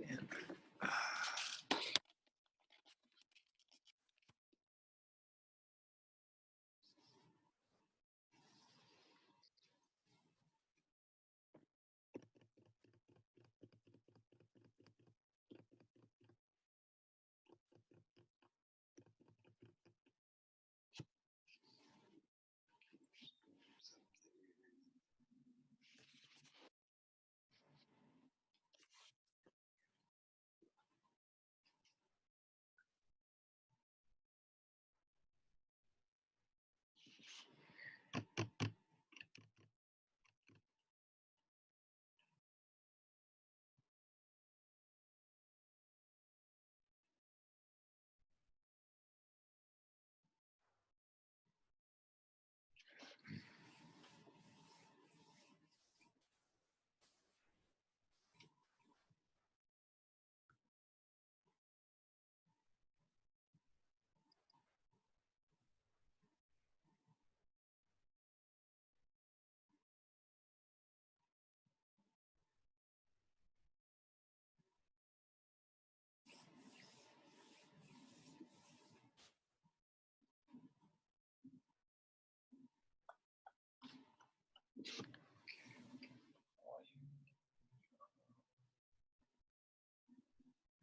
in.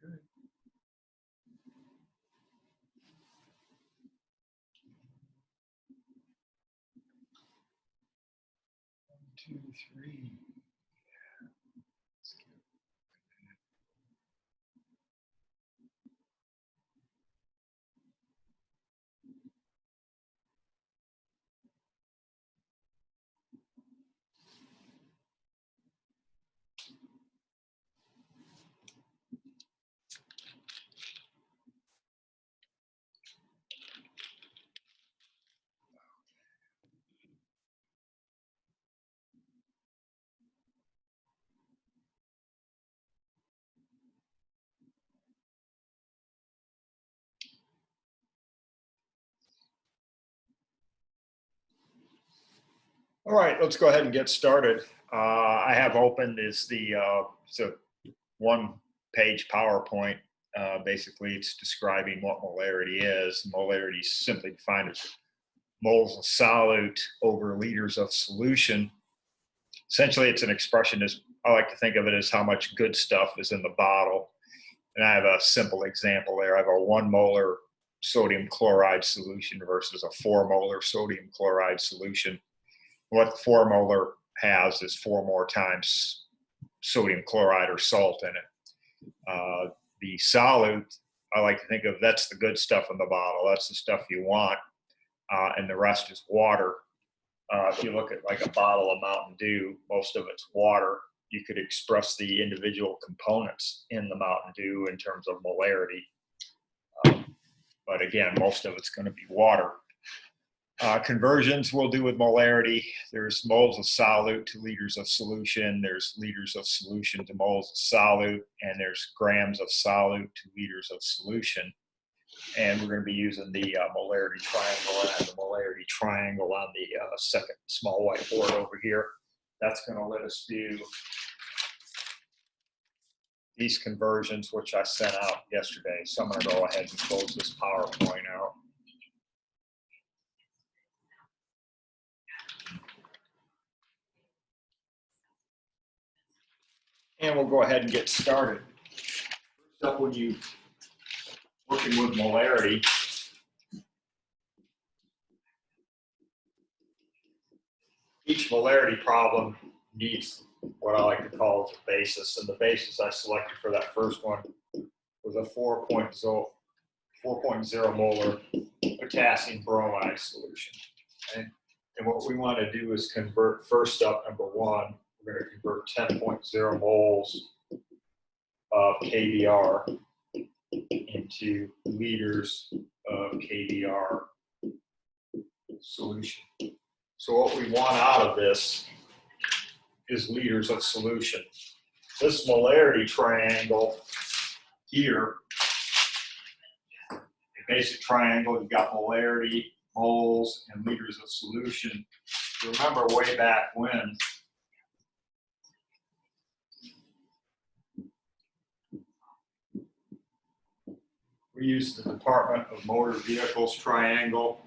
Good. 1, 2, 3. All right, let's go ahead and get started. I have opened is the it's a one-page PowerPoint. Basically, it's describing what molarity is. Molarity is simply defined as moles of solute over liters of solution. Essentially, it's an expression. As I like to think of it as how much good stuff is in the bottle. And I have a simple example there. I have a 1 molar sodium chloride solution versus a 4 molar sodium chloride solution. What 4 molar has is 4 more times sodium chloride or salt in it. The solute, I like to think of, that's the good stuff in the bottle. That's the stuff you want, and the rest is water. If you look at like a bottle of Mountain Dew, most of it's water. You could express the individual components in the Mountain Dew in terms of molarity. But again, most of it's going to be water. Conversions we'll do with molarity. There's moles of solute to liters of solution. There's liters of solution to moles of solute. And there's grams of solute to liters of solution. And we're going to be using the molarity triangle and the molarity triangle on the second small whiteboard over here. That's going to let us do these conversions, which I sent out yesterday. So I'm going to go ahead and close this PowerPoint out. And we'll go ahead and get started. First up, when you're working with molarity, each molarity problem needs what I like to call the basis. And the basis I selected for that first one was a 4.0 molar potassium bromide solution. And what we want to do is convert, first up, number 1, we're going to convert 10.0 moles of KBr into liters of KBr solution. So what we want out of this is liters of solution. This molarity triangle here, a basic triangle, you've got molarity, moles, and liters of solution. Remember way back when, We used the Department of Motor Vehicles triangle.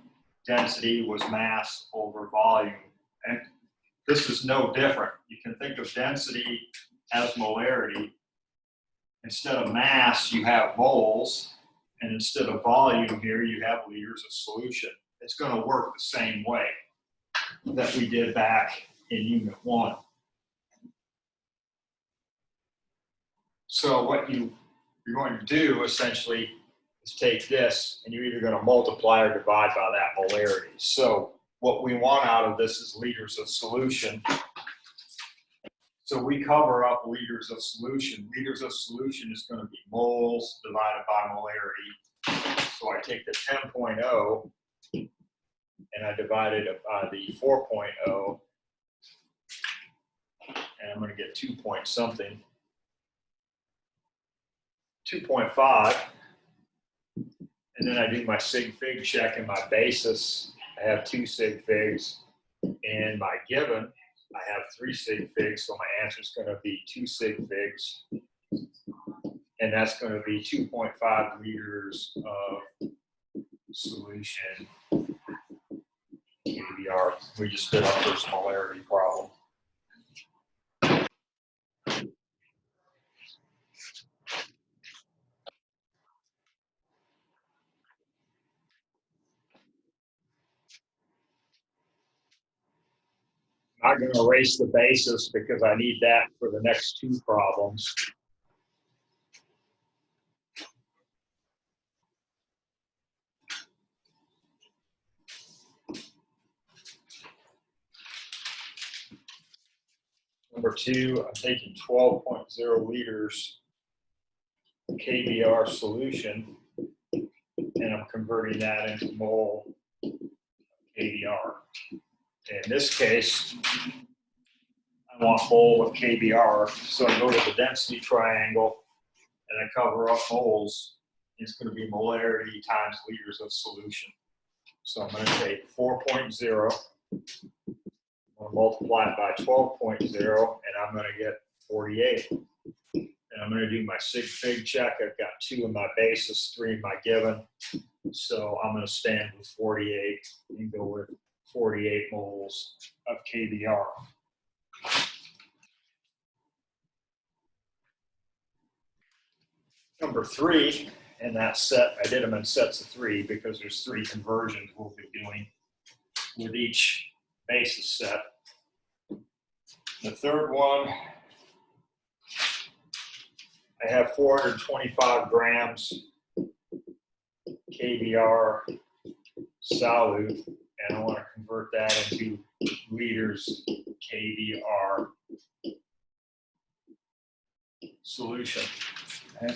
Density was mass over volume. And this is no different. You can think of density as molarity. Instead of mass, you have moles. And instead of volume here, you have liters of solution. It's going to work the same way that we did back in Unit 1. So what you're going to do essentially is take this and you're either going to multiply or divide by that molarity. So what we want out of this is liters of solution. So we cover up liters of solution. Liters of solution is going to be moles divided by molarity. So I take the 10.0 and I divide it by the 4.0, and I'm going to get 2 point something. 2.5, and then I do my sig fig check in my basis. I have 2 sig figs. In my given, I have 3 sig figs, so my answer is going to be 2 sig figs. And that's going to be 2.5 liters of solution KBR. We just did our first molarity problem. I'm not going to erase the basis because I need that for the next 2 problems. Number 2, I'm taking 12.0 liters KBR solution, and I'm converting that into mole KBR. In this case, I want mole of KBR, so I go to the density triangle and I cover up moles. It's going to be molarity times liters of solution. So I'm going to take 4.0, I'm going to multiply it by 12.0, and I'm going to get 48. And I'm going to do my sig fig check. I've got 2 in my basis, 3 in my given. So I'm going to stand with 48 and go with 48 moles of KBR. Number 3, in that set, I did them in sets of 3 because there's 3 conversions we'll be doing with each basis set. The third one, I have 425 grams KBR solute, and I want to convert that into liters KBR solution. Okay.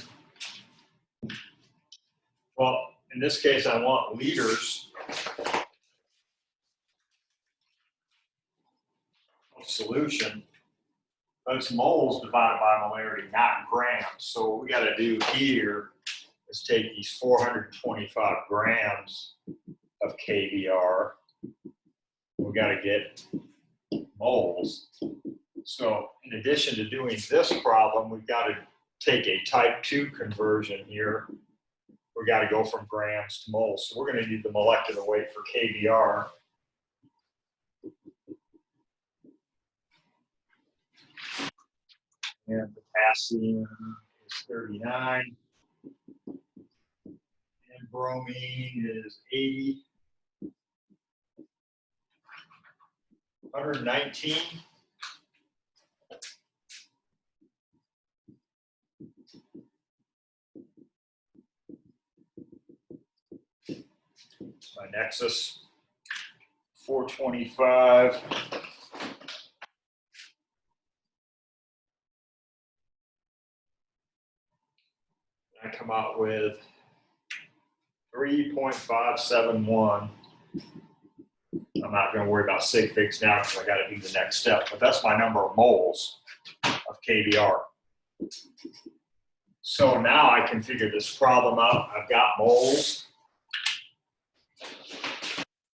Well, in this case, I want liters of solution, but it's moles divided by molarity, not grams. So what we got to do here is take these 425 grams of KBR. We got to get moles. So in addition to doing this problem, we've got to take a type 2 conversion here. We got to go from grams to moles. So we're going to need the molecular weight for KBR. And potassium is 39. And bromine is 80. 119. My nexus, 425. I come out with 3.571. I'm not going to worry about sig figs now because I got to do the next step, but that's my number of moles of KBR. So now I can figure this problem out. I've got moles.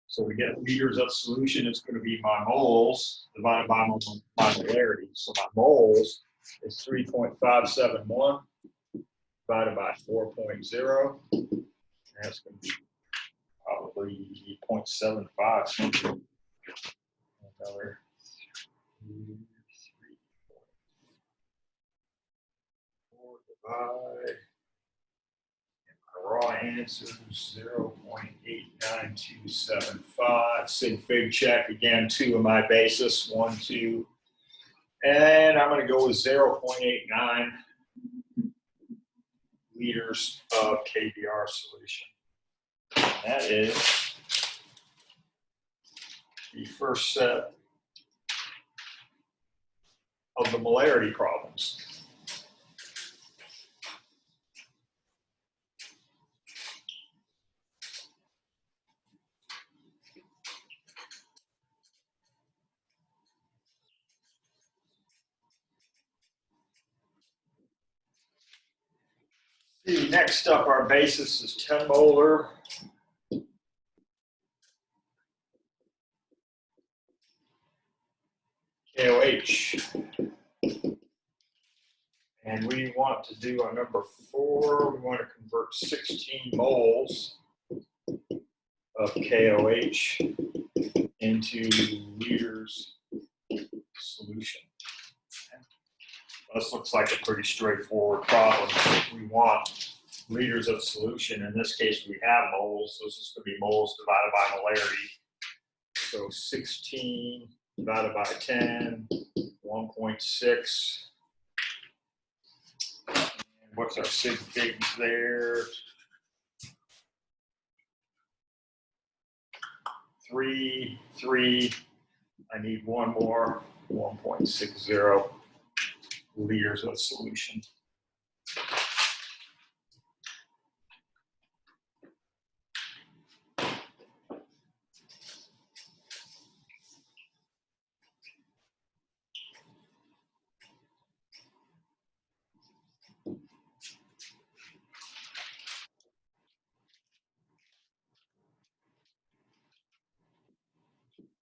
So we get liters of solution. It's going to be my moles divided by my molarity. So my moles is 3.571. divided by 4.0. That's going to be probably 0.75 something. Another 3, 4 divide. Raw answer 0.89275. Sig fig check again, 2 of my basis, 1, 2. And I'm going to go with 0.89 liters of KBR solution. And that is the first set of the molarity problems. Next up, our basis is 10 molar KOH. And we want to do on number 4, we want to convert 16 moles of KOH into liters solution. This looks like a pretty straightforward problem. We want liters of solution. In this case, we have moles, so this is going to be moles divided by molarity. So 16 divided by 10, 1.6. What's our sig figs there? 3, 3. I need one more, 1.60 liters of solution.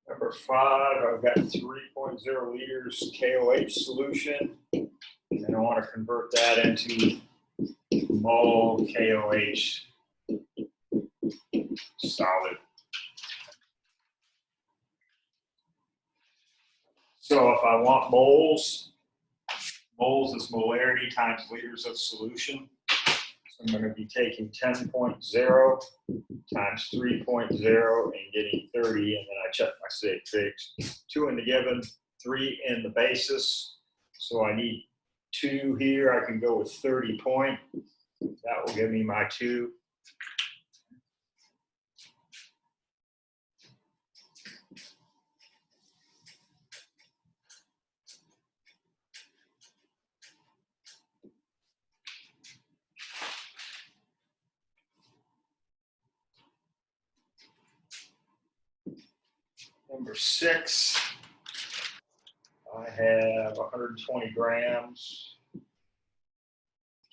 Number 5, I've got 3.0 liters KOH solution, and I want to convert that into mole KOH solid. So if I want moles, moles is molarity times liters of solution. So I'm going to be taking 10.0 times 3.0 and getting 30, and then I check my sig figs. 2 in the given, 3 in the basis. So I need 2 here. I can go with 30 point. That will give me my 2. Number 6, I have 120 grams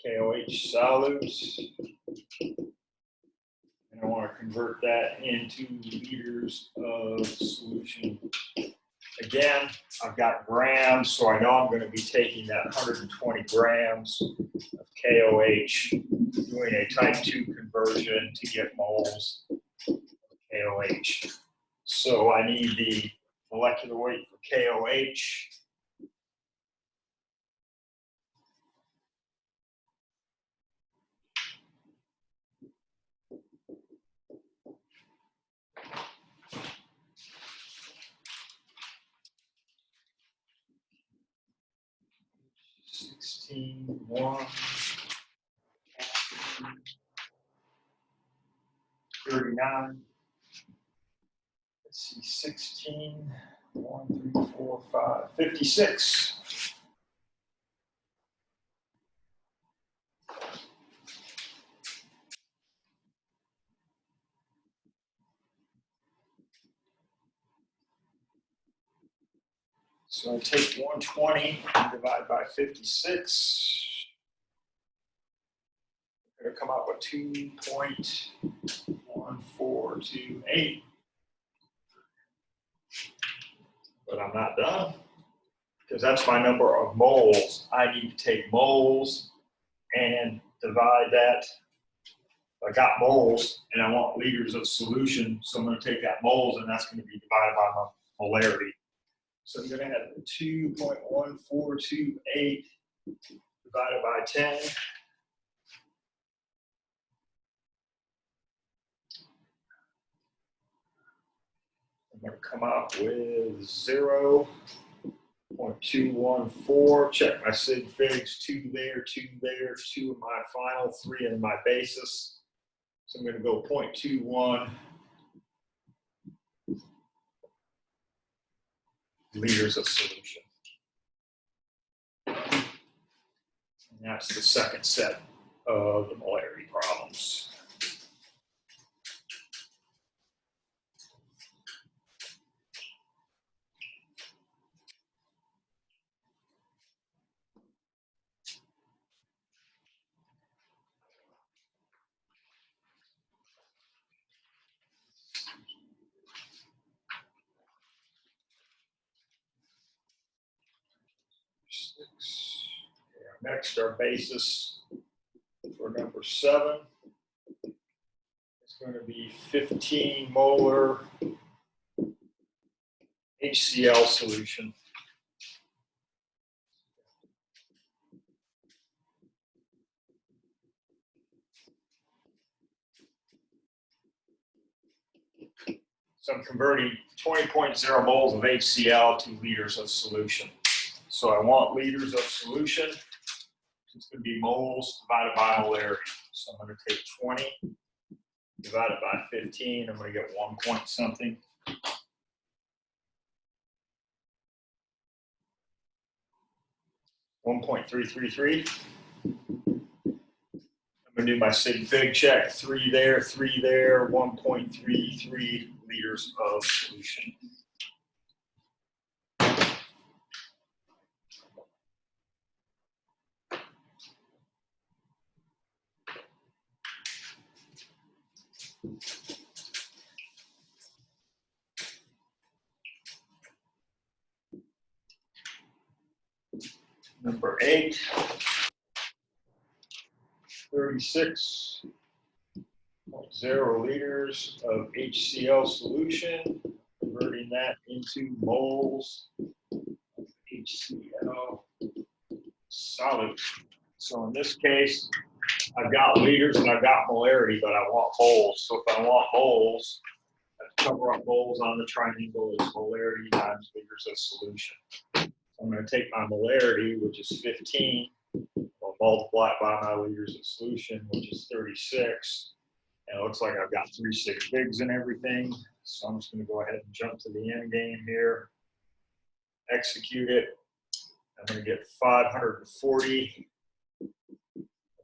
KOH solids, and I want to convert that into liters of solution. Again, I've got grams, so I know I'm going to be taking that 120 grams of KOH, doing a type 2 conversion to get moles of KOH. So I need the molecular weight for KOH. $16.1 39. Let's see, 16, 1, 3, 4, 5, 56. So I take 120 and divide by 56. I'm going to come out with 2.1428. But I'm not done, because that's my number of moles. I need to take moles and divide that. I got moles and I want liters of solution, so I'm going to take that moles and that's going to be divided by my molarity. So I'm going to have 2.1428 divided by 10. I'm going to come up with 0.214. Check my sig figs. 2 there, 2 there, 2 in my final, 3 in my basis. So I'm going to go 0.21 liters of solution. And that's the second set of the molarity problems. Next, our basis for number 7 is going to be 15 molar HCl solution. So I'm converting 20.0 moles of HCl to liters of solution. So I want liters of solution. It's going to be moles divided by molarity. So I'm going to take 20 divided by 15. I'm going to get 1 point something. .333. I'm going to do my sig fig check. 3 there, 3 there, 1.33 liters of solution. Number 8, 36.0 liters of HCl solution, converting that into moles of HCl solid. So in this case, I've got liters and I've got molarity, but I want moles. So if I want moles, I have to cover up moles on the triangle is molarity times liters of solution. I'm going to take my molarity, which is 15, I'll multiply it by my liters of solution, which is 36. And it looks like I've got 3 sig figs and everything. So I'm just going to go ahead and jump to the end game here, execute it. I'm going to get 540.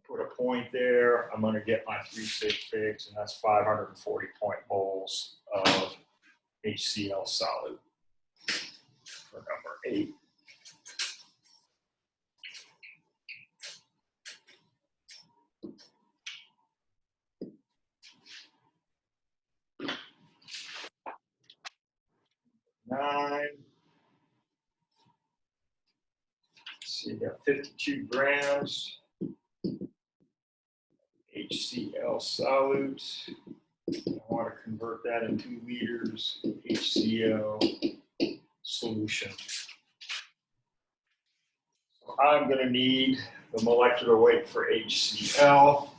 Put a point there. I'm going to get my 3 sig figs, and that's 540 moles of HCl solid for number 8. So you got 52 grams HCl solute. I want to convert that into liters of HCl solution. So I'm going to need the molecular weight for HCl.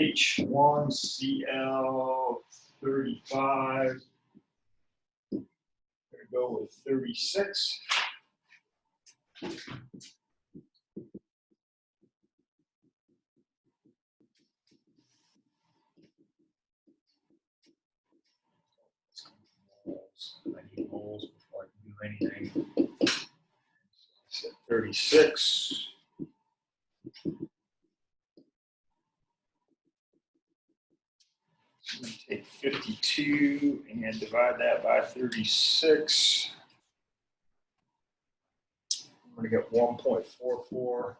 H1Cl35. I'm going to go with 36. I need moles before I can do anything. So 36. So I'm going to take 52 and divide that by 36. I'm going to get 1.44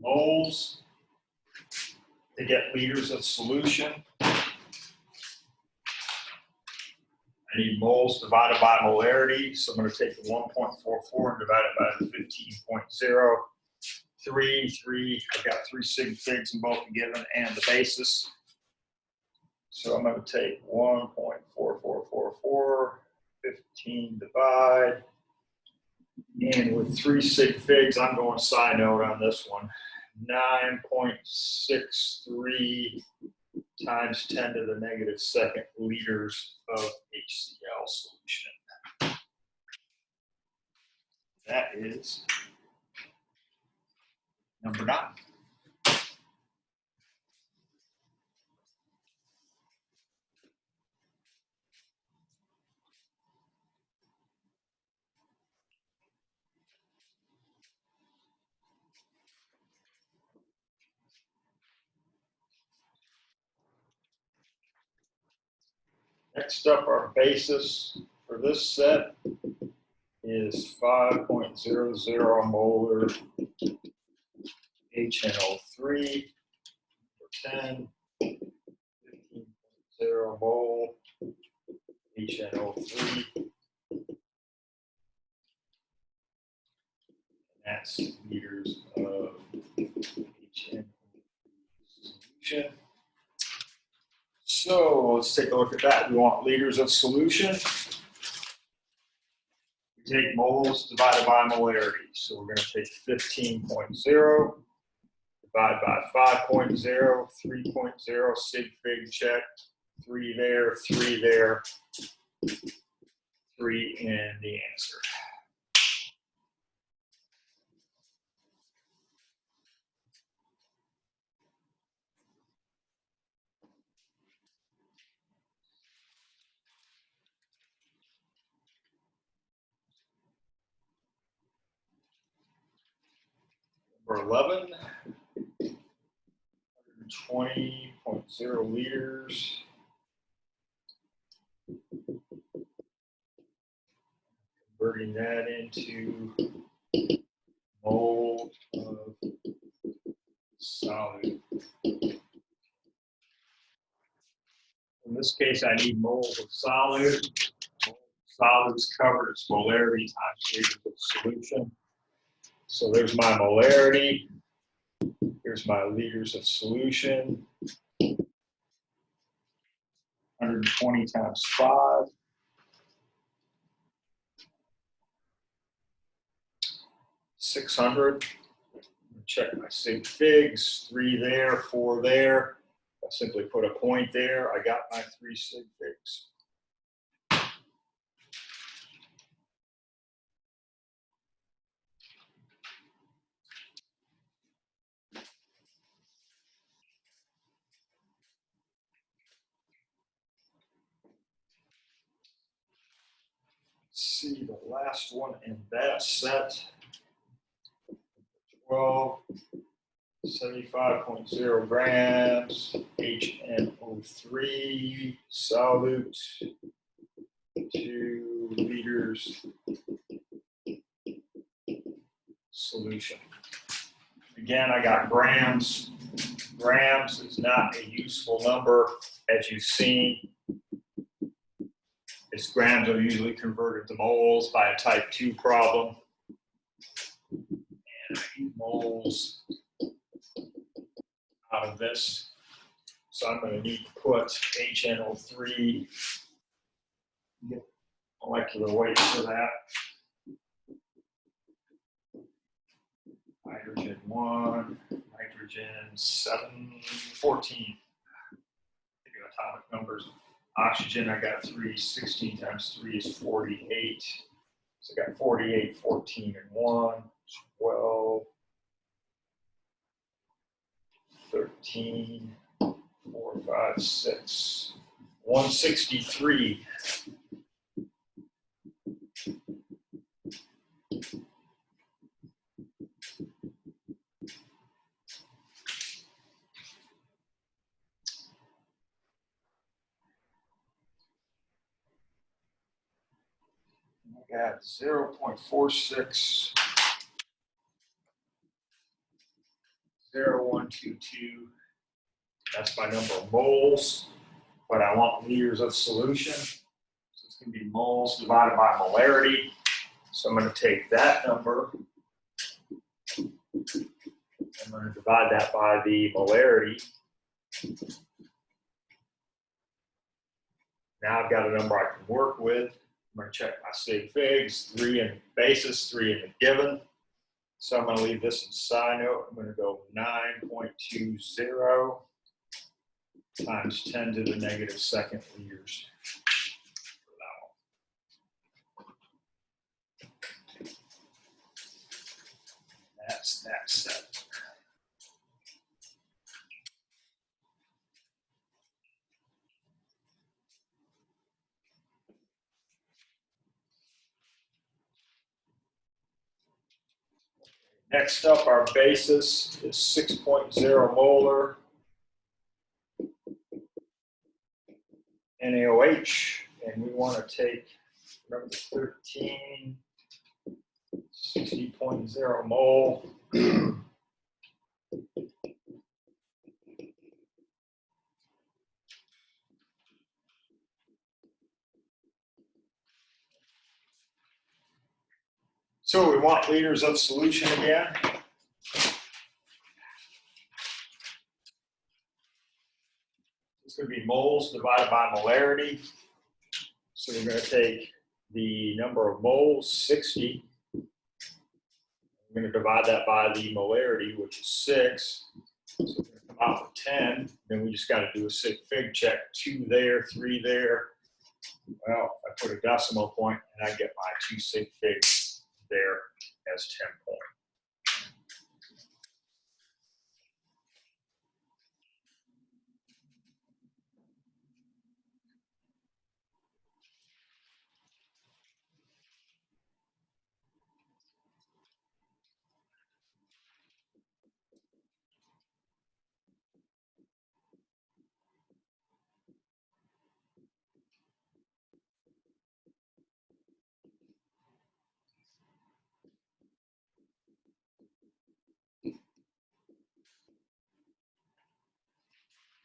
moles to get liters of solution. I need moles divided by molarity. So I'm going to take the 1.44 and divide it by the 15.03. I've got 3 sig figs in both the given and the basis. So I'm going to take 1.4444, 15 divide. And with 3 sig figs, I'm going side note on this one. 9.63 times 10 to the negative second liters of HCl solution. That is number 9. Next up, our basis for this set is 5.00 molar HNO3 for 10, 15.0 mole HNO3. That's liters of HNO3 solution. So let's take a look at that. We want liters of solution. We take moles divided by molarity. So we're going to take 15.0 divide by 5.0, 3.0, sig fig check, 3 there, 3 there, 3 in the answer. Number 11, 120.0 liters. Converting that into mole of solid. In this case, I need moles of solid. Solids covered its molarity times liters of solution. So there's my molarity. Here's my liters of solution. 120 times 5. 600. Check my sig figs. 3 there, 4 there. I simply put a point there. I got my 3 sig figs. See the last one in that set. 12, 75.0 grams, HNO3 solute, 2 liters solution. Again, I got grams. Grams is not a useful number, as you've seen. Its grams are usually converted to moles by a type 2 problem. And I need moles out of this. So I'm going to need to put HNO3, get molecular weight for that. Hydrogen 1, nitrogen 7, 14. Atomic numbers. Oxygen, I got 3, 16 times 3 is 48. So I got 48, 14, and 1, 12, 13, 4, 5, 6, 163. I got 0.46, 0122. That's my number of moles, but I want liters of solution. So it's going to be moles divided by molarity. So I'm going to take that number. I'm going to divide that by the molarity. Now I've got a number I can work with. I'm going to check my sig figs, 3 in basis, 3 in the given. So I'm going to leave this in side note. I'm going to go 9.20 times 10 to the negative second liters. That's that set. Next up, our basis is 6.0 molar NaOH, and we want to take, remember the 13, 60.0 mole. So we want liters of solution again. It's going to be moles divided by molarity. So we're going to take the number of moles, 60. We're going to divide that by the molarity, which is 6. So we're going to come out with 10. Then we just got to do a sig fig check. 2 there, 3 there. Well, I put a decimal point and I get my 2 sig figs there as 10 points.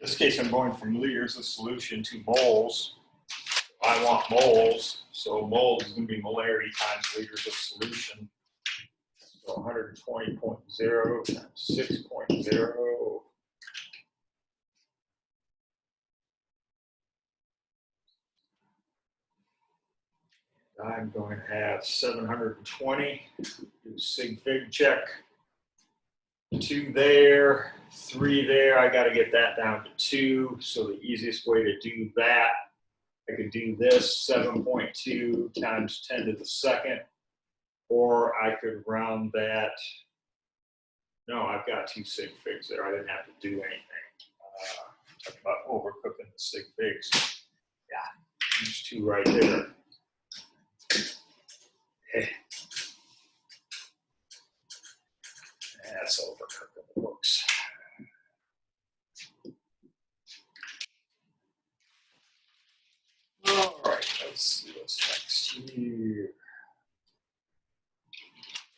In this case, I'm going from liters of solution to moles. I want moles, so moles is going to be molarity times liters of solution. So 120.0 times 6.0. I'm going to have 720. Do a sig fig check. 2 there, 3 there. I got to get that down to 2. So the easiest way to do that, I could do this 7.2 times 10 to the second, or I could round that. No, I've got 2 sig figs there. I didn't have to do anything. Talking about overcooking the sig figs. Yeah, there's 2 right there. Okay. That's overcooking the books. All right, let's see what's next here.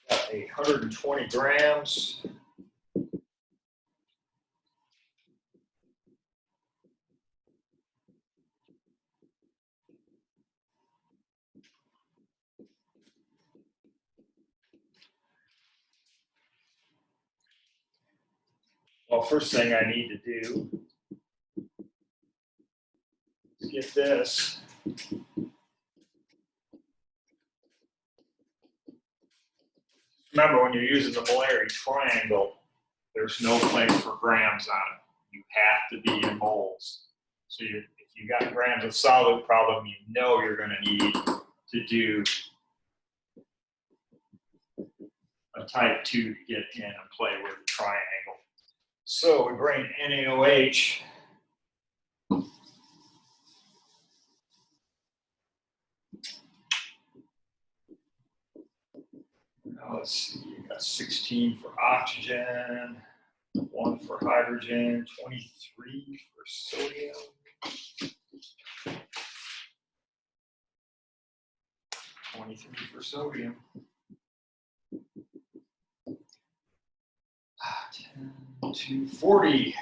Got 120 grams. Well, first thing I need to do is get this. Remember, when you're using the molarity triangle, there's no place for grams on it. You have to be in moles. So if you got grams of solid problem, you know you're going to need to do a type 2 to get in and play with the triangle. So we bring NaOH. Now let's see, you got 16 for oxygen, 1 for hydrogen, 23 for sodium. 23 for sodium. 10 to 40.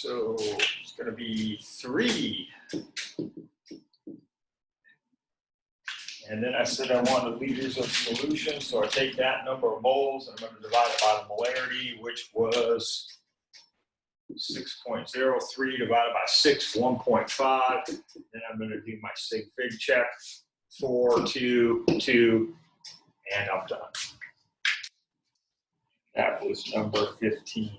So it's going to be 3. And then I said I wanted liters of solution, so I take that number of moles and I'm going to divide it by the molarity, which was 6.03 divided by 6, 1.5. Then I'm going to do my sig fig check, 4, 2, 2, and I'm done. That was number 15.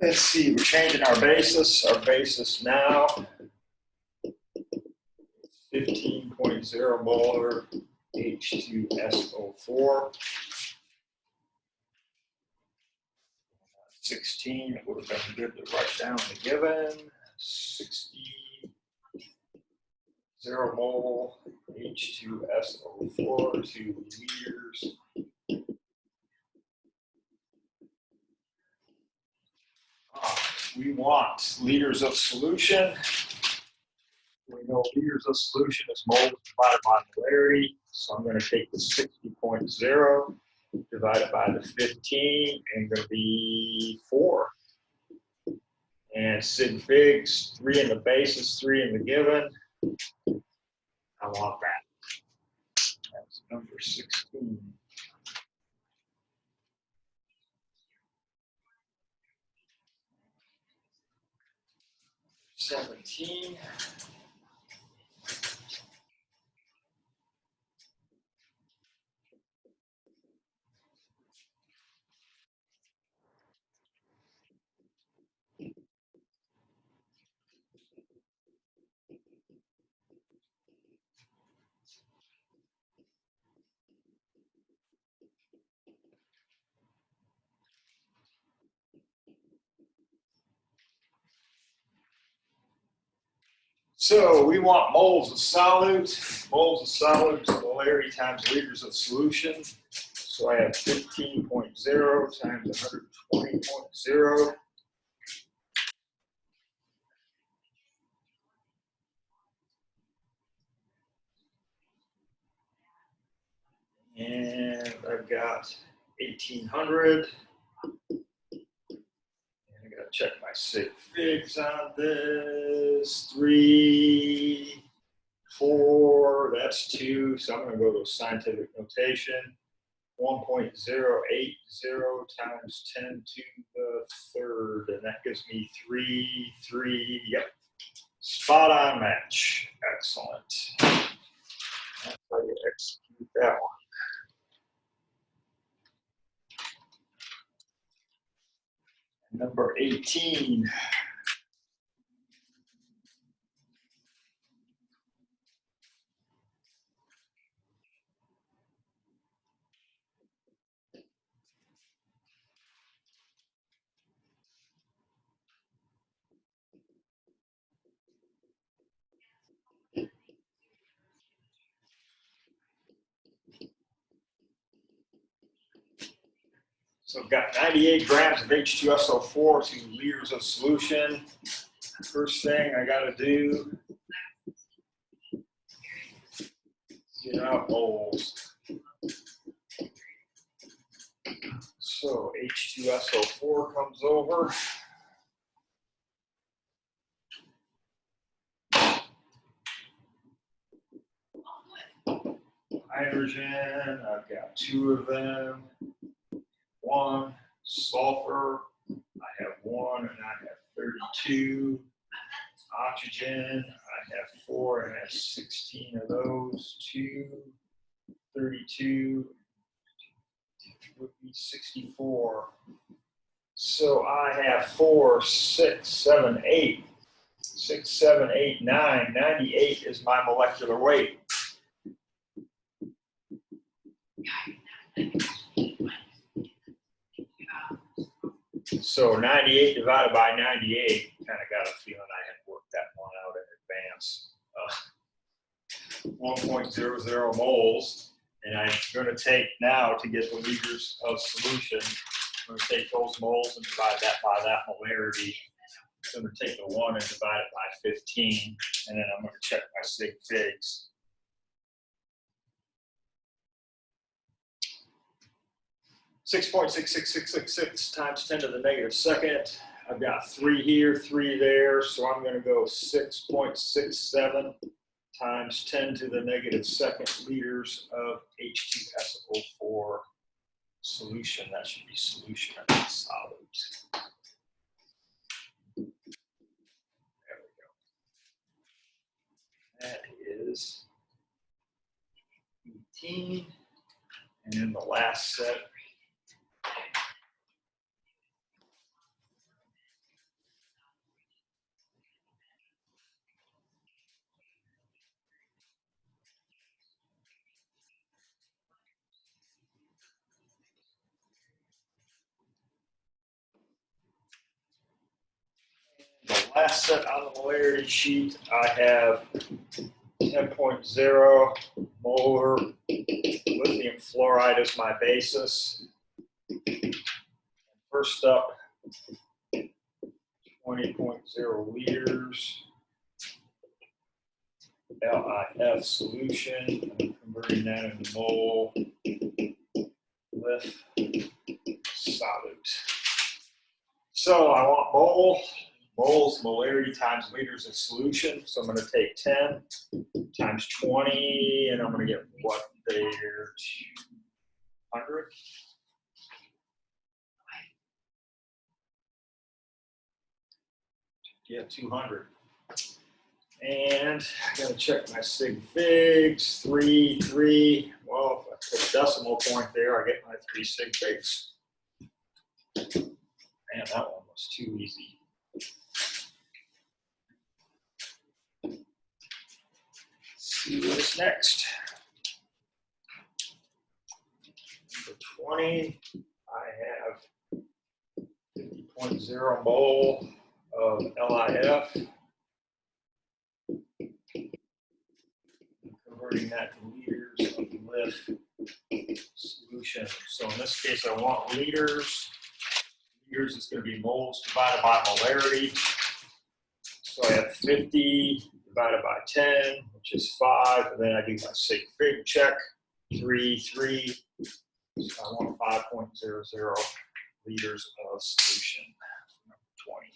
Let's see, we're changing our basis. Our basis now, 15.0 molar H2SO4. 16, it would have been good to write down the given. 60, 0 mole H2SO4, 2 liters. We want liters of solution. We know liters of solution is moles divided by molarity. So I'm going to take the 60.0 divided by the 15 and going to be 4. And sig figs, 3 in the basis, 3 in the given. I want that. That's number 16. $17. So we want moles of solute. Moles of solute is molarity times liters of solution. So I have 15.0 times 120.0. And I've got 1800. I gotta check my sig figs on this. 3, 4, that's 2. So I'm gonna go to scientific notation. 1.080 times 10 to the third, and that gives me 3, 3. Yep, spot on match. Excellent. That's how you execute that one. Number 18. So I've got 98 grams of H2SO4, 2 liters of solution. First thing I got to do, get out moles. So H2SO4 comes over. Hydrogen, I've got 2 of them. 1, sulfur, I have 1 and I have 32. Oxygen, I have 4 and I have 16 of those. 2, 32 would be 64. So I have 4, 6, 7, 8. 6, 7, 8, 9. 98 is my molecular weight. So 98 divided by 98, kind of got a feeling I had worked that one out in advance. 5.00 moles. And I'm going to take now, to get the liters of solution, I'm going to take those moles and divide that by that molarity. I'm going to take the 1 and divide it by 15, and then I'm going to check my sig figs. (6.66666) times 10 to the negative second. I've got 3 here, 3 there, so I'm going to go 6.67 times 10 to the negative second liters of H2SO4 solution. That should be solution of the solid. There we go. That is 18. And then the last set. The last set on the molarity sheet, I have 10.0 molar lithium fluoride as my basis. First up, 20.0 liters LIF solution. I'm converting that into mole with solute. So I want moles, molarity times liters of solution. So I'm going to take 10 times 20, and I'm going to get what there? 200. Yeah, 200. And I'm going to check my sig figs. 3, 3. Well, if I put a decimal point there, I get my 3 sig figs. Man, that one was too easy. See what's next. Number 20, I have 50.0 mole of LIF. Converting that to liters of LIF solution. So in this case, I want liters. Liters is going to be moles divided by molarity. So I have 50 divided by 10, which is 5, and then I do my sig fig check, 3, 3. So I want 5.00 liters of solution, number 20.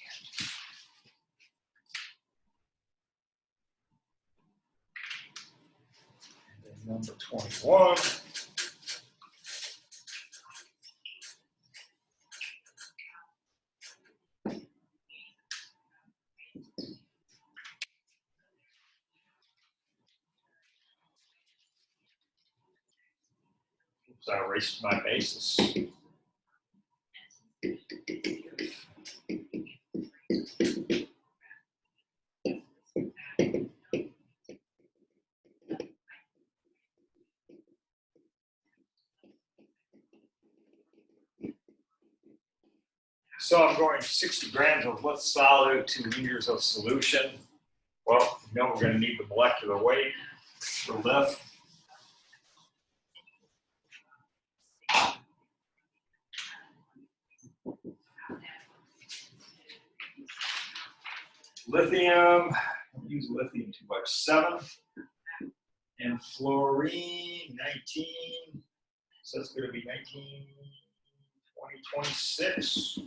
And then number 21. So I erased my basis. So I'm going 60 grams of LIF solid, 2 liters of solution. Well, you know we're going to need the molecular weight for LIF. Lithium, I'll use lithium 2x7, and fluorine 19. So it's going to be 19, 20, 26.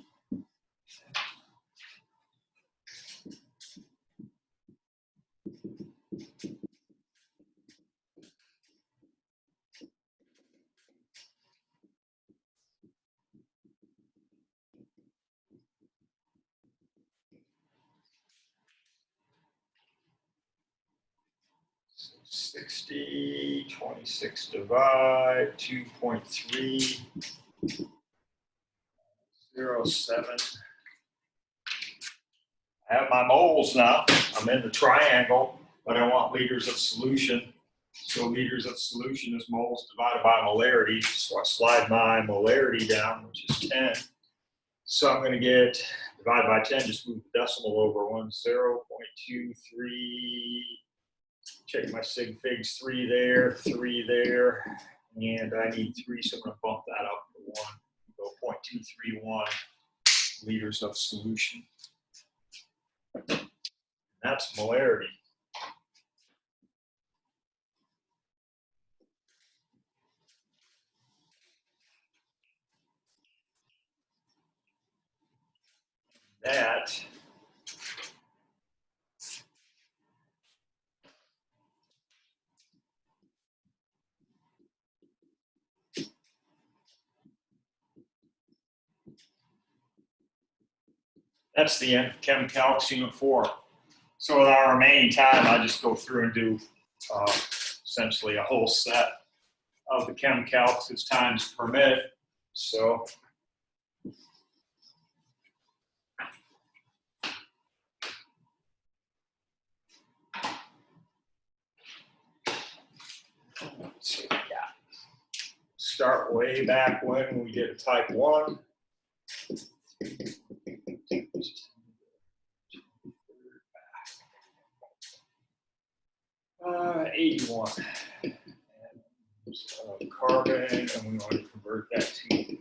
So 60, 26 divide, 2.307. I have my moles now. I'm in the triangle, but I want liters of solution. So liters of solution is moles divided by molarity. So I slide my molarity down, which is 10. So I'm going to get divided by 10, just move the decimal over 1, 0.23 Check my sig figs, 3 there, 3 there, and I need 3, so I'm going to bump that up to 1. Go 0.231 liters of solution. That's molarity. That's the end of Chem Calcs Unit 4. So with our remaining time, I just go through and do essentially a whole set of the Chem Calcs as times permit. So let's see what we got. Start way back when we did a type 1. 81 carbon, and we want to convert that to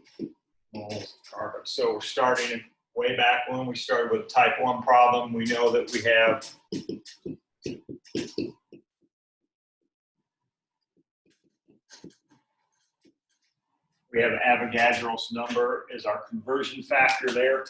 moles of carbon. So we're starting way back when we started with type 1 problem. We know that we have Avogadro's number is our conversion factor there.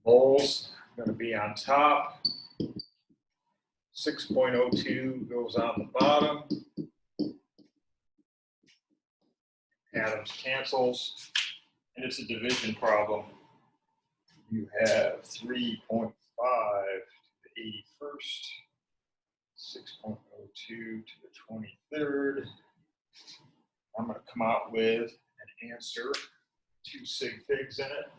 Moles going to be on top. 6.02 goes on the bottom. Atoms cancels, and it's a division problem. You have 3.5 to the 81st, 6.02 to the 23rd. I'm going to come out with an answer, 2 sig figs in it.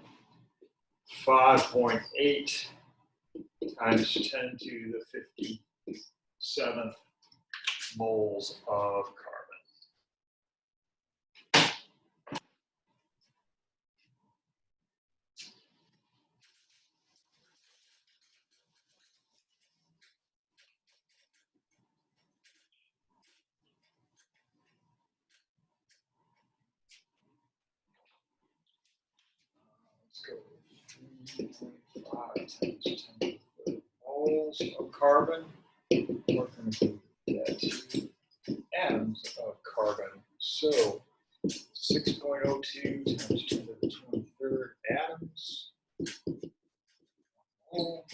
5.8 times 10 to the 57th moles of carbon. Let's go 3.5 times 10 to the moles of carbon. We're going to get atoms of carbon. So 6.02 times 10 to the 23rd atoms. Mole.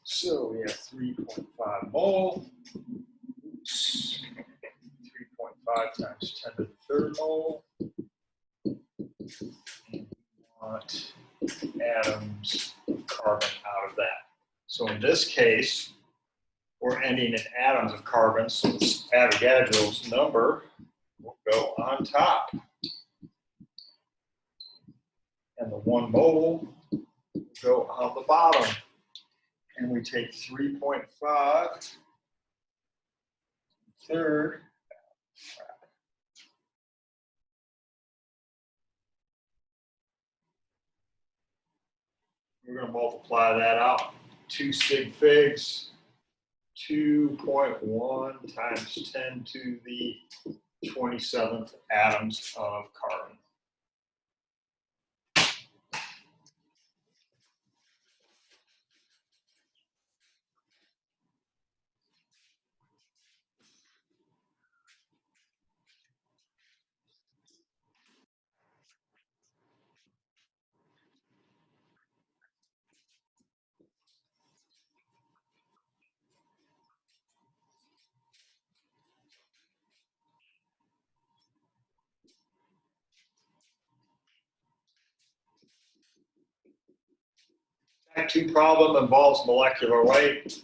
So we have 3.5 mole. 3.5 times 10 to the 3rd mole. And we want atoms of carbon out of that. So in this case, we're ending in atoms of carbon, so Avogadro's number will go on top. And the 1 mole will go on the bottom. And we take 3.5 third. We're going to multiply that out. 2 sig figs, 2.1 times 10 to the 27th atoms of carbon. Type 2 problem involves molecular weight.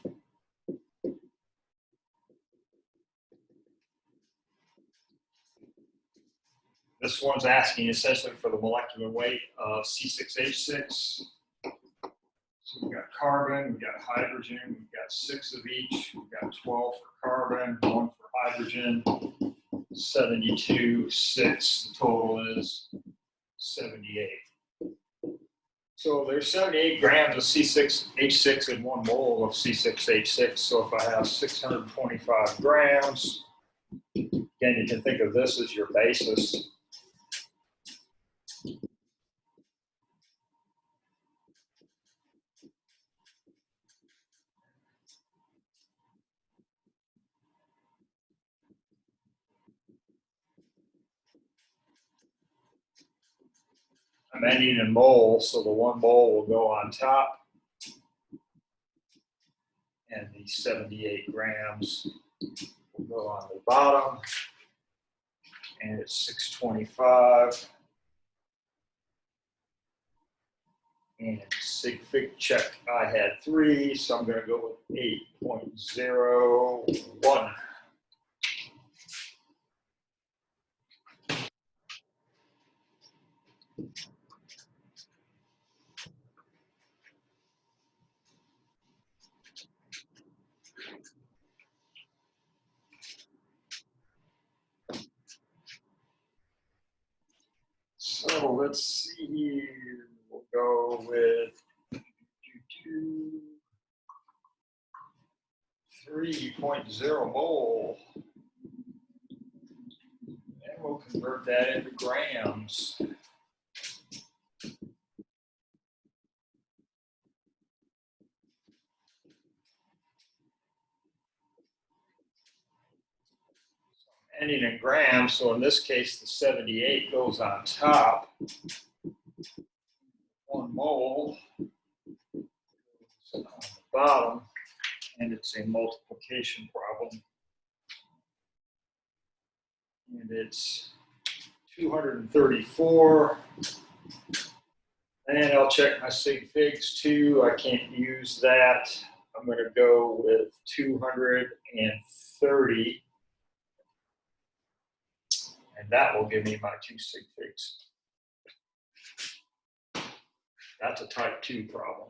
This this one's asking essentially for the molecular weight of C6H6. So we've got carbon, we've got hydrogen, we've got 6 of each, we've got 12 for carbon, 1 for hydrogen, 72, 6. The total is 78. So there's 78 grams of C6H6 and 1 mole of C6H6. So if I have 625 grams, again, you can think of this as your basis. I'm ending in moles, so the 1 mole will go on top, and the 78 grams will go on the bottom, and it's 625. And sig fig check, I had 3, so I'm going to go with 8.01. So let's see here. We'll go with 3.0 mole. And we'll convert that into grams. Ending in grams, so in this case, the 78 goes on top. 1 mole goes on the bottom, and it's a multiplication problem. And it's 234. And I'll check my sig figs too. I can't use that. I'm going to go with 230. And that will give me my 2 sig figs. That's a type 2 problem.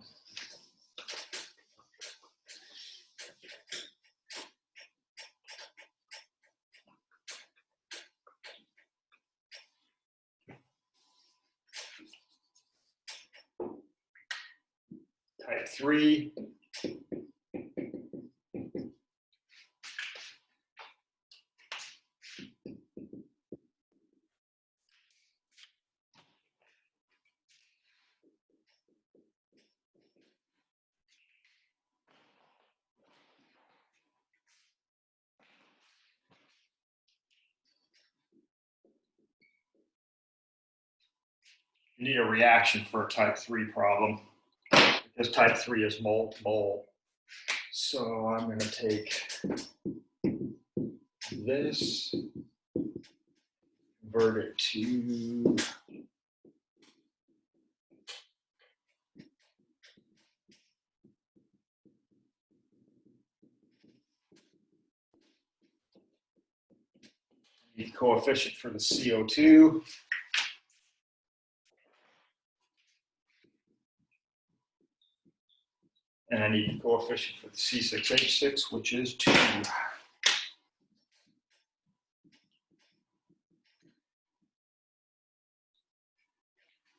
Type 3. You need a reaction for a type 3 problem because type 3 is mole to mole. So I'm going to take this, convert it to the coefficient for the CO2. And I need the coefficient for the C6H6, which is 2.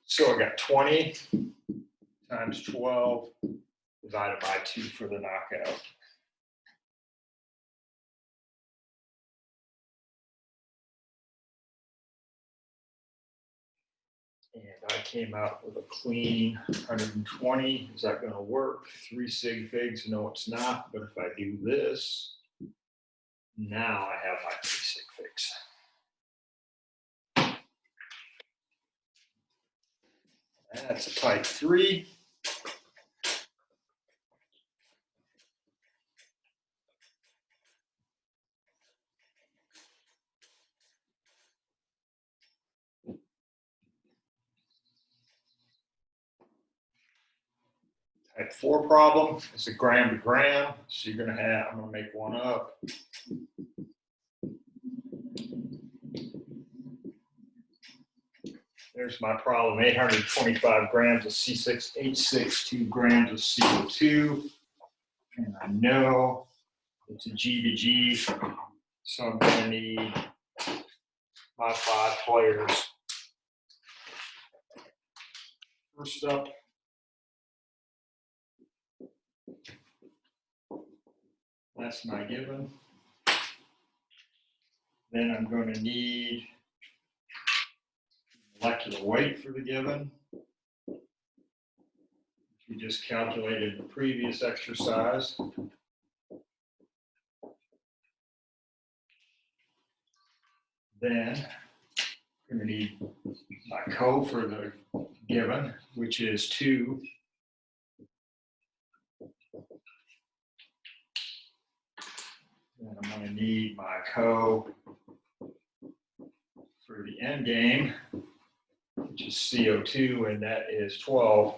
So I got 20 times 12 divided by 2 for the knockout. And I came out with a clean 120. Is that going to work? 3 sig figs? No, it's not. But if I do this, now I have my 3 sig figs. That's a type 3. Type 4 problem. It's a gram to gram. So you're going to have, I'm going to make one up. There's my problem, 825 grams of C6H6, 2 grams of CO2. And I know it's a G to G, so I'm going to need my 5 players. First up, that's my given. Then I'm going to need molecular weight for the given. We just calculated the previous exercise. Then I'm going to need my co for the given, which is 2. And I'm going to need my co for the end game, which is CO2, and that is 12.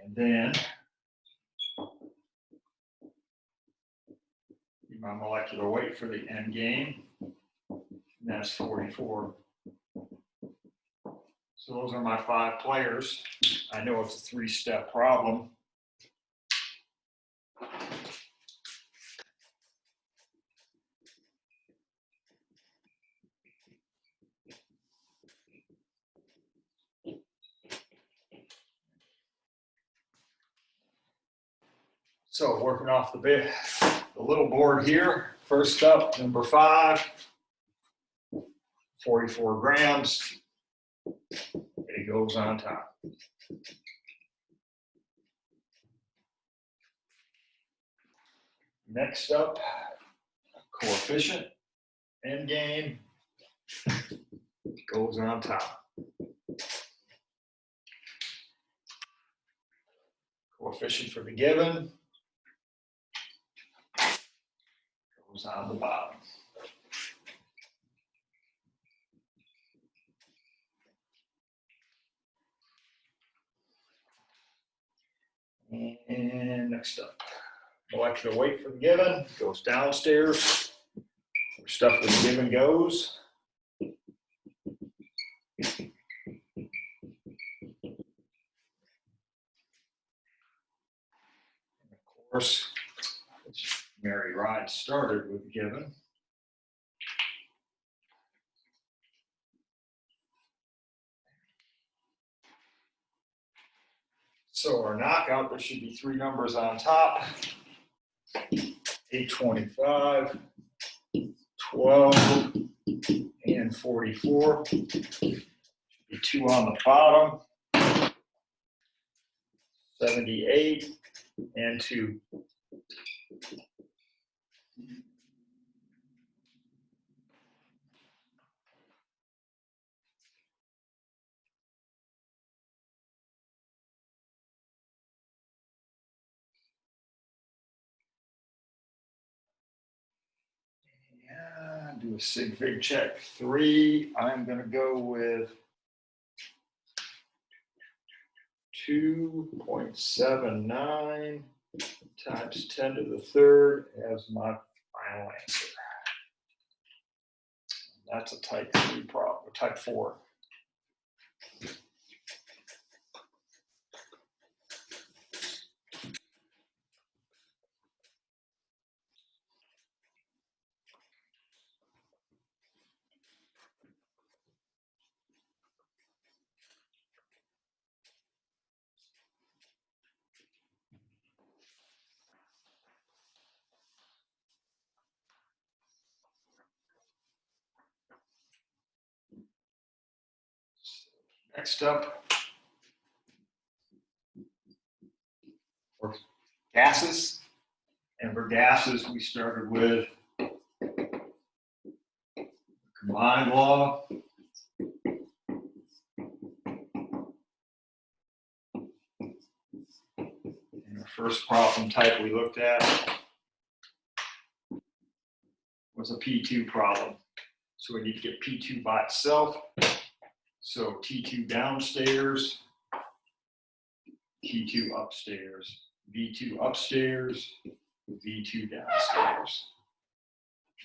And then my molecular weight for the end game, and that's 44. So those are my 5 players. I know it's a 3-step problem. So working off the little board here, first up, number 5, 44 grams. It goes on top. Next up, coefficient, end game, goes on top. Coefficient for the given goes on the bottom. And next up, molecular weight for the given goes downstairs. Where stuff for the given goes. And of course, Mary Ride started with the given. So our knockout, there should be 3 numbers on top. 825, 12, and 44. Should be 2 on the bottom. 78 and 2. Do a sig fig check 3. I'm going to go with 2.79 times 10 to the 3rd as my final answer. That's a type 3 problem, type 4. Next up, for gases. And for gases, we started with combined law. And the first problem type we looked at was a P2 problem. So we need to get P2 by itself. So T2 downstairs, T2 upstairs, V2 upstairs, V2 downstairs.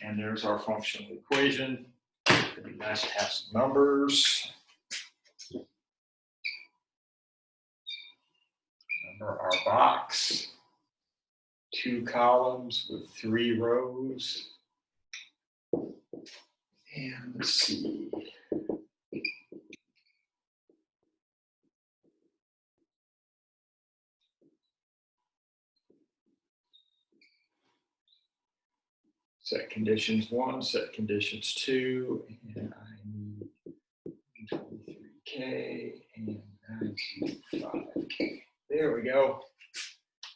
And there's our functional equation. It'd be nice to have some numbers. Number our box. 2 columns with 3 rows. And let's see. Set conditions 1, set conditions 2, and I need 23K and 95K. There we go.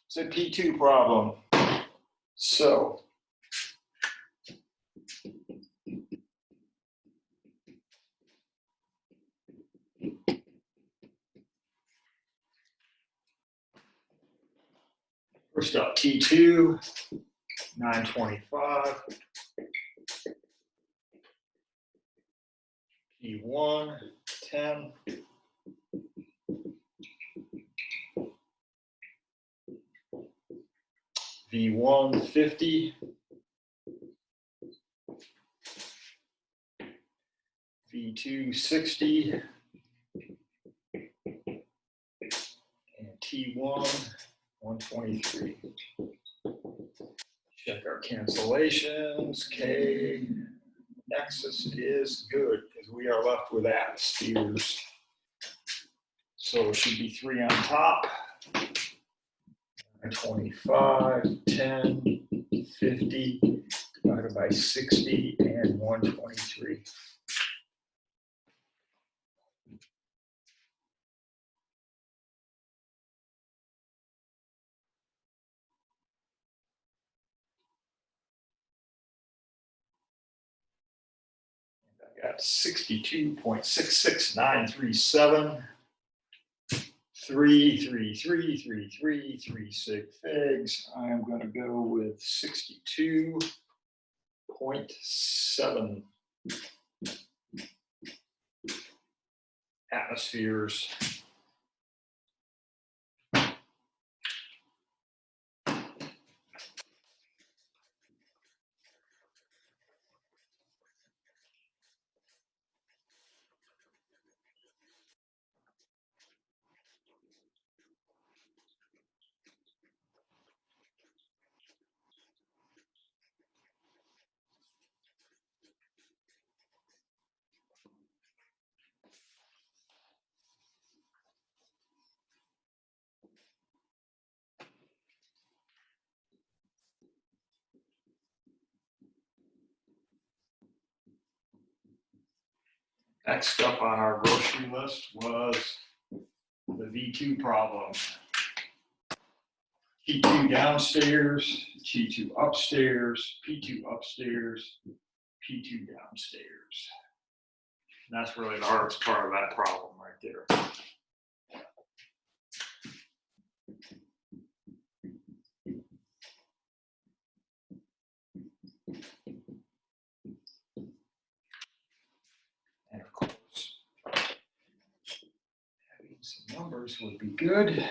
It's a P2 problem. So first up, T2, 925. P1, 10. V1, 50. V2, 60. And T1, 123. Check our cancellations. K. Nexus is good because we are left with atmospheres. So it should be 3 on top. 25, 10, 50, divided by 60, and 123. I got 62.66937. 3, 6 figs. I am going to go with 62.7 atmospheres. Next up on our grocery list was the V2 problem. T2 downstairs, T2 upstairs, P2 upstairs, P2 downstairs. And that's really the hardest part of that problem right there. And of course, having some numbers would be good.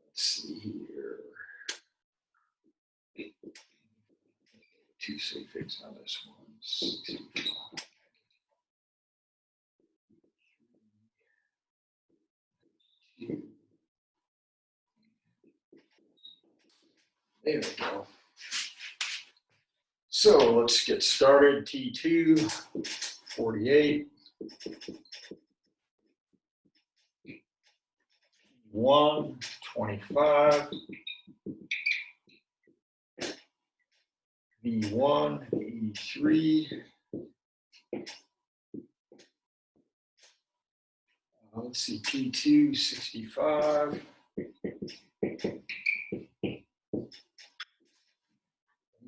Let's see here. 2 suffix on this one. 65. There we go. So let's get started. T2, 48. 1, 25. V1, 83. Let's see, P2, 65.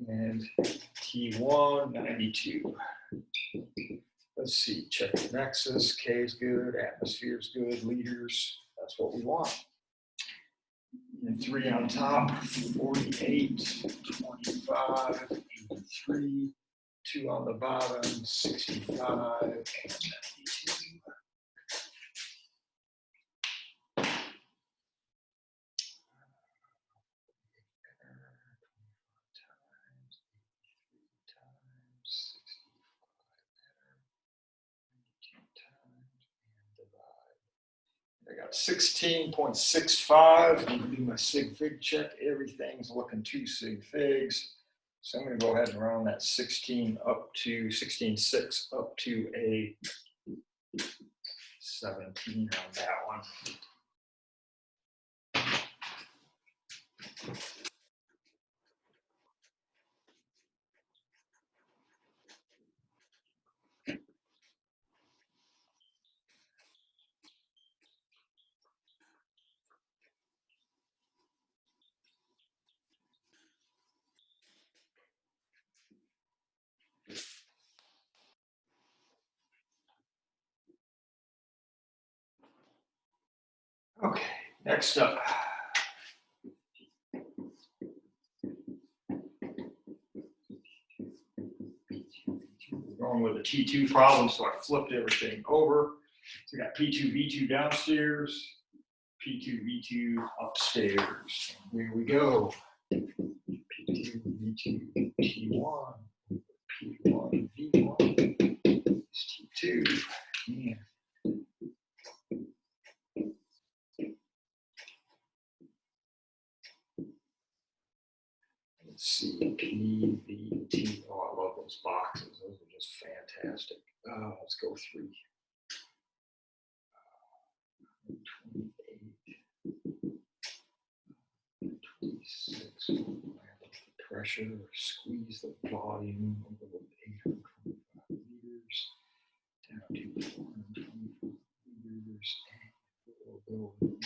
And T1, 92. Let's see, check the nexus. K is good, atmosphere is good, liters. That's what we want. And 3 on top, 48, 25, 83. 2 on the bottom, 65, and 92. I got 16.65. I'm going to do my sig fig check. Everything's looking 2 sig figs. So I'm going to go ahead and round that 16 up to 16.6 up to a 17 on that one. Okay, next up. We're going with a T2 problem, so I flipped everything over. So I got P2, V2 downstairs, P2, V2 upstairs. Here we go. P2, V2, T1, P1, V1, T2. Yeah. Let's see, P, V, T. Oh, I love those boxes. Those are just fantastic. Let's go 3. 28, 26. Pressure, squeeze the volume over with 825 liters down to 425 liters, and we'll go with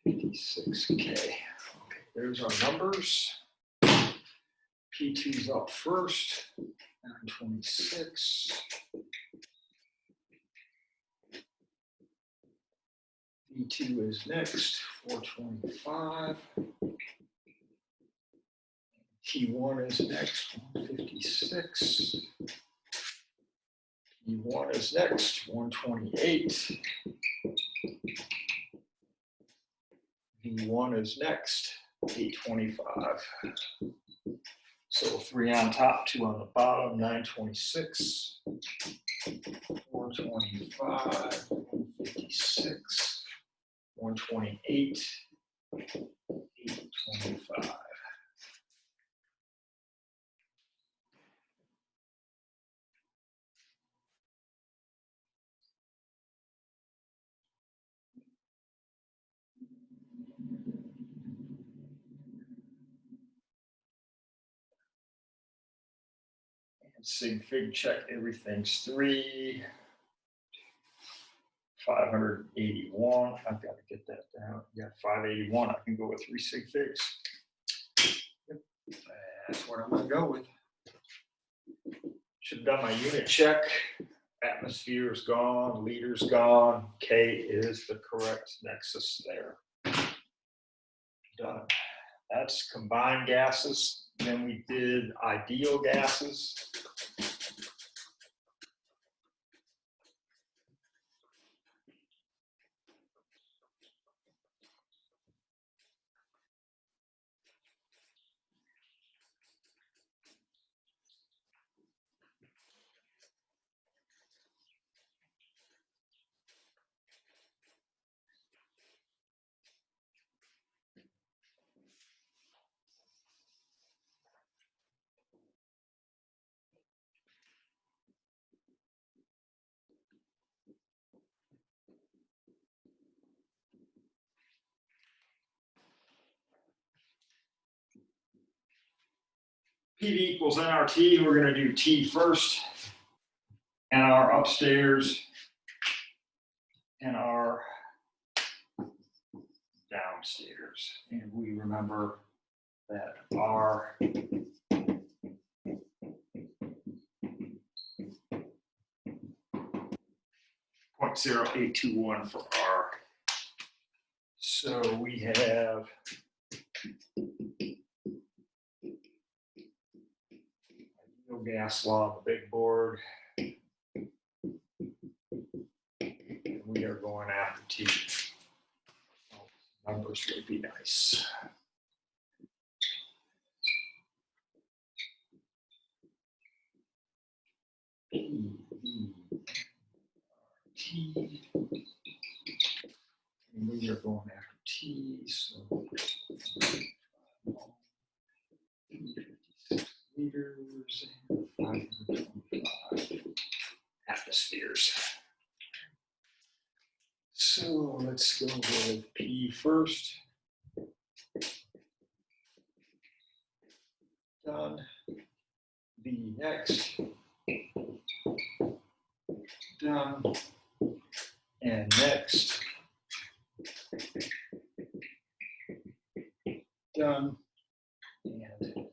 156K. Okay, there's our numbers. P2's up first, 926. V2 is next, 425. T1 is next, 156. E1 is next, 128. V1 is next, 825. So 3 on top, 2 on the bottom, 926, 425, 156, 128, 825. Sig fig check, everything's 3. 581. I've got to get that down. Yeah, 581. I can go with 3 sig figs. Yep. That's what I'm going to go with. Should have done my unit check. Atmosphere is gone. Liter's gone. K is the correct nexus there. Done. That's combined gases. Then we did ideal gases. PV equals nRT. We're going to do T first, and our upstairs, and our downstairs. And we remember that R 0.0821 for R. So we have no gas law on the big board. And we are going after T. Numbers would be nice. P, E, T. And we are going after T, so 56 liters and 525 atmospheres. So let's go with P first. Done. B next. Done. And next. Done. And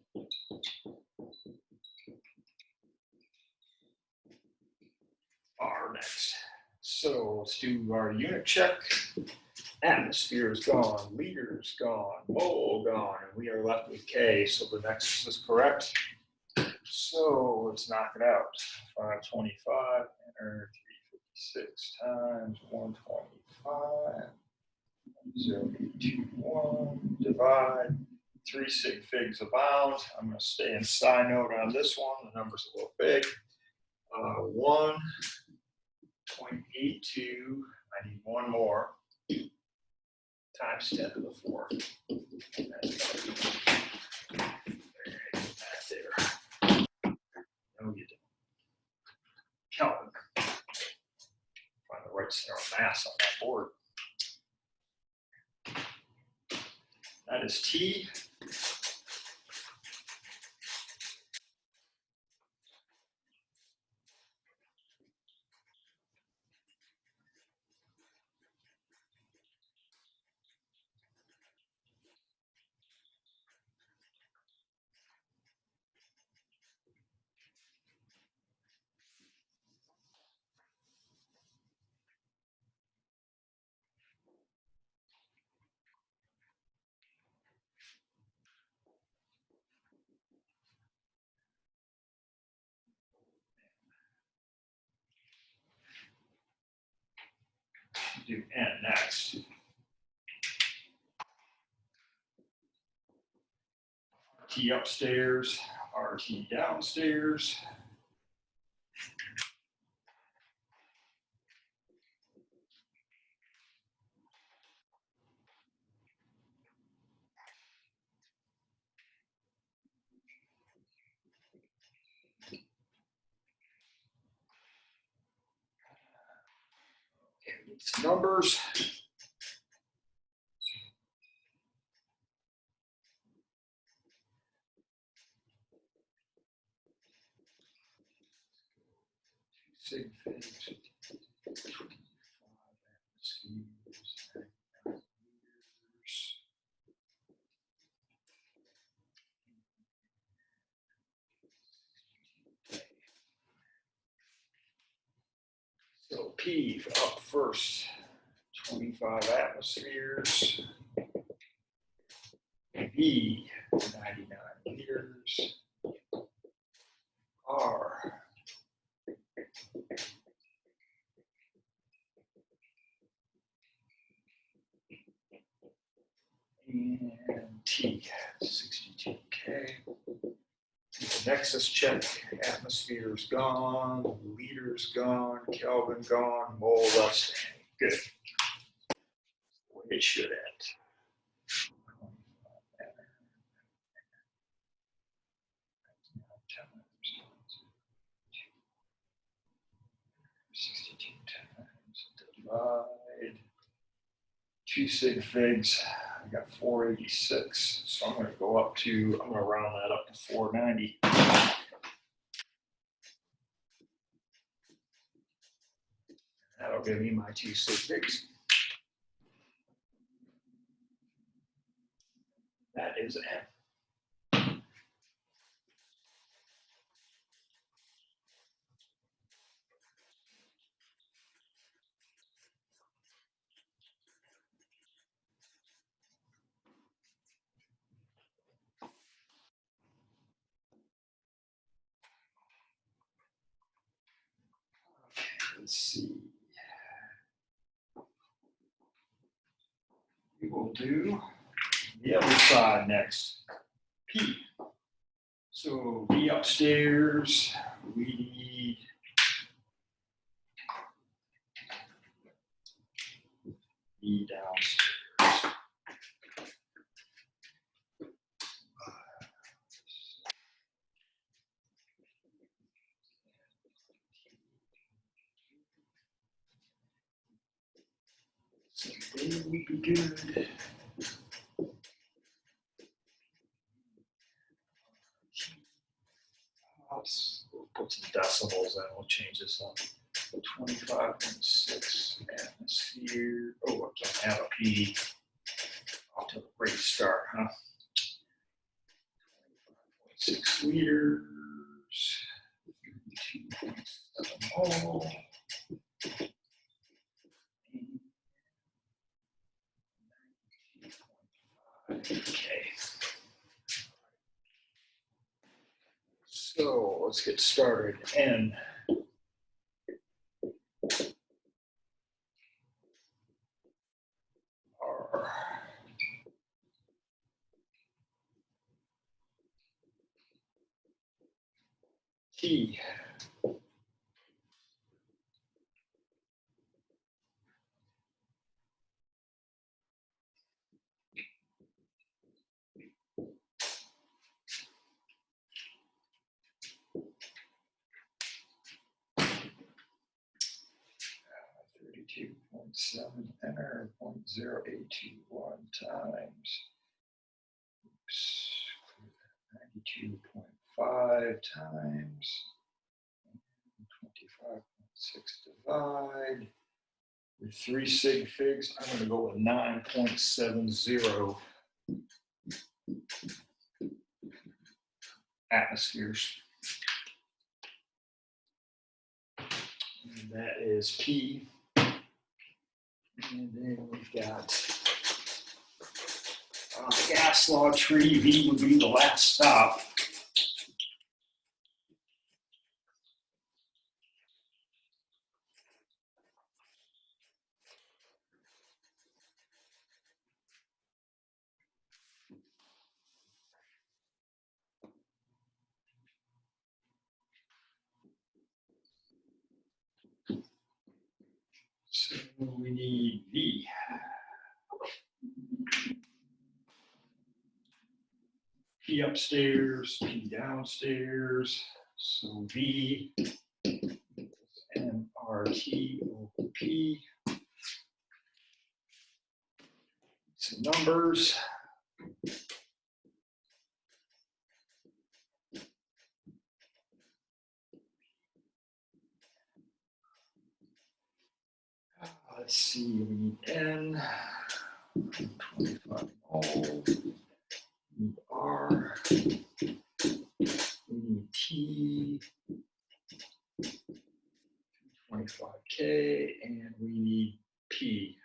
R next. So let's do our unit check. Atmosphere is gone, liters gone, mole gone, and we are left with K. So the next is correct. So let's knock it out. 525 enter 356 times 125. 0.821 divide 3 sig figs abound. I'm going to stay in side note on this one. The number's a little big. 1.82. I need one more. Times 10 to the 4th. There. No, you didn't. Kelvin. Find the right center of mass on that board. That is T. Do N next. T upstairs, RT downstairs. Okay, it's numbers. Sig figs, 25 atmospheres, liters. So P up first, 25 atmospheres. V, 99 liters. R, and T, 62K. Nexus check, atmosphere's gone, liters gone, Kelvin gone, mole outstanding. Good. It should end. Divide 2 sig figs. I got 486, so I'm going to go up to, I'm going to round that up to 490. That'll give me my 2 sig figs. That is N. Let's see. We will do the other side next. P. So V upstairs, we need E downstairs. So they would be good. We'll put some decimals in. We'll change this up. 25.6 atmosphere. Oh, I can't have a P. Off to a great start, huh? 25.6 liters. 2.7 mole. Okay. So let's get started. N. R. T. 32.7 enter 0.0821 times 92.5 times 25.6 divide with 3 sig figs. I'm going to go with 9.70 atmospheres. And that is P. And then we've got gas law tree. V would be the last stop. So we need V. P upstairs, P downstairs. So V and RT over P. Some numbers. Let's see, we need N, 25 mole, we need R, we need T, 25K, and we need P,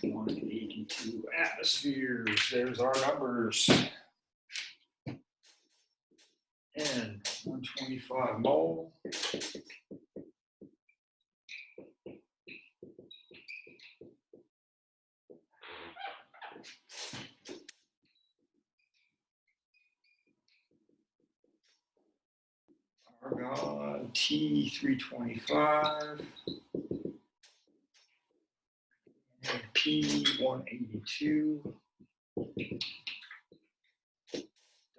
182 atmospheres. There's our numbers. N, 125 mole. Argon, T, 325. And P, 182.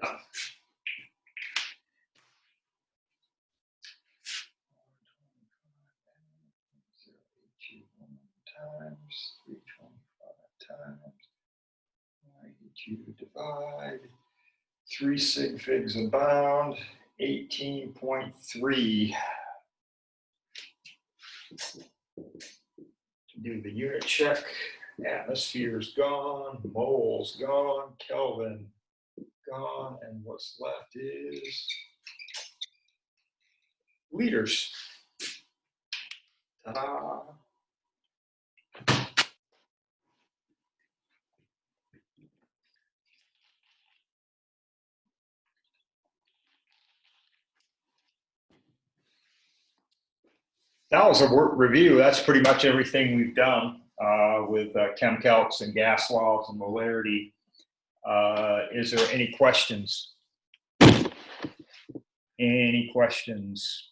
Done. Times 325 times 92 divide 3 sig figs abound 18.3. To do the unit check, atmosphere's gone, moles gone, Kelvin gone, and what's left is liters. Ta-da! That was a work review. That's pretty much everything we've done with chem calcs and gas laws and molarity. Is there any questions? Any questions?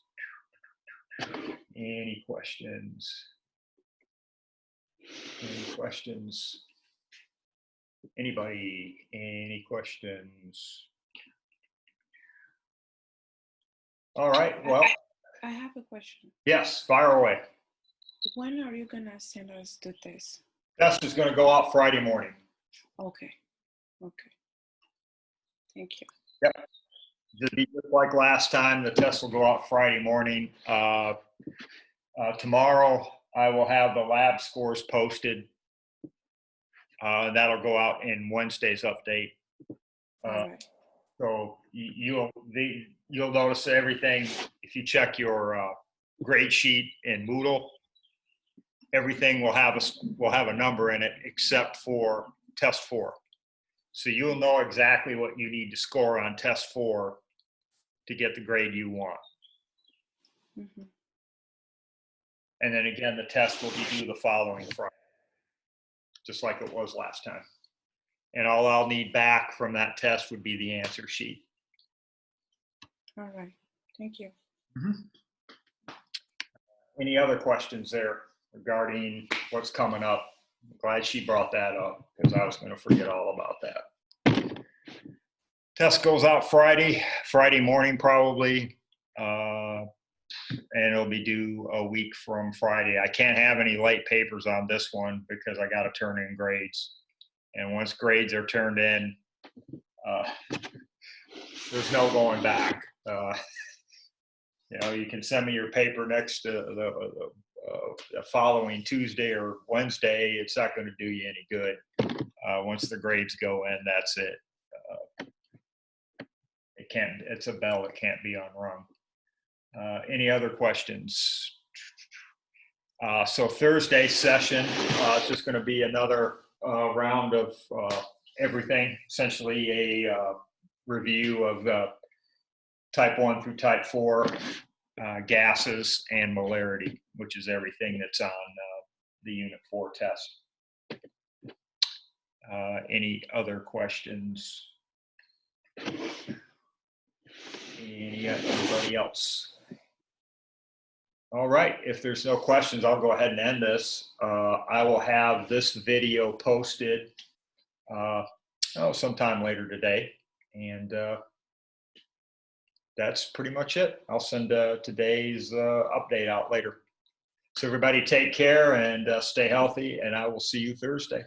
Any questions? Any questions? Anybody? Any questions? All right. Well, I have a question. yes, fire away. When are you gonna send us the test? Test is going to go out Friday morning. Okay. Okay. Thank you. Yep. Just like last time, the test will go out Friday morning. Tomorrow, I will have the lab scores posted. That'll go out in Wednesday's update. All right. So you'll notice everything. If you check your grade sheet in Moodle, everything will have a number in it except for test 4. So you'll know exactly what you need to score on test 4 to get the grade you want. Mm-hmm. And then again, the test will be due the following Friday, just like it was last time. And all I'll need back from that test would be the answer sheet. All right. Thank you. Mm-hmm. Any other questions there regarding what's coming up? I'm glad she brought that up because I was going to forget all about that. Test goes out Friday morning probably, and it'll be due a week from Friday. I can't have any late papers on this one because I got to turn in grades. And once grades are turned in, there's no going back. You can send me your paper next to the following Tuesday or Wednesday. It's not going to do you any good. Once the grades go in, that's it. It's a bell that can't be unrung. Any other questions? So Thursday session, it's just going to be another round of everything, essentially a review of type 1 through type 4 gases and molarity, which is everything that's on the Unit 4 test. Any other questions? Anybody else? All right, if there's no questions, I'll go ahead and end this. I will have this video posted sometime later today. And that's pretty much it. I'll send today's update out later. So everybody take care and stay healthy, and I will see you Thursday.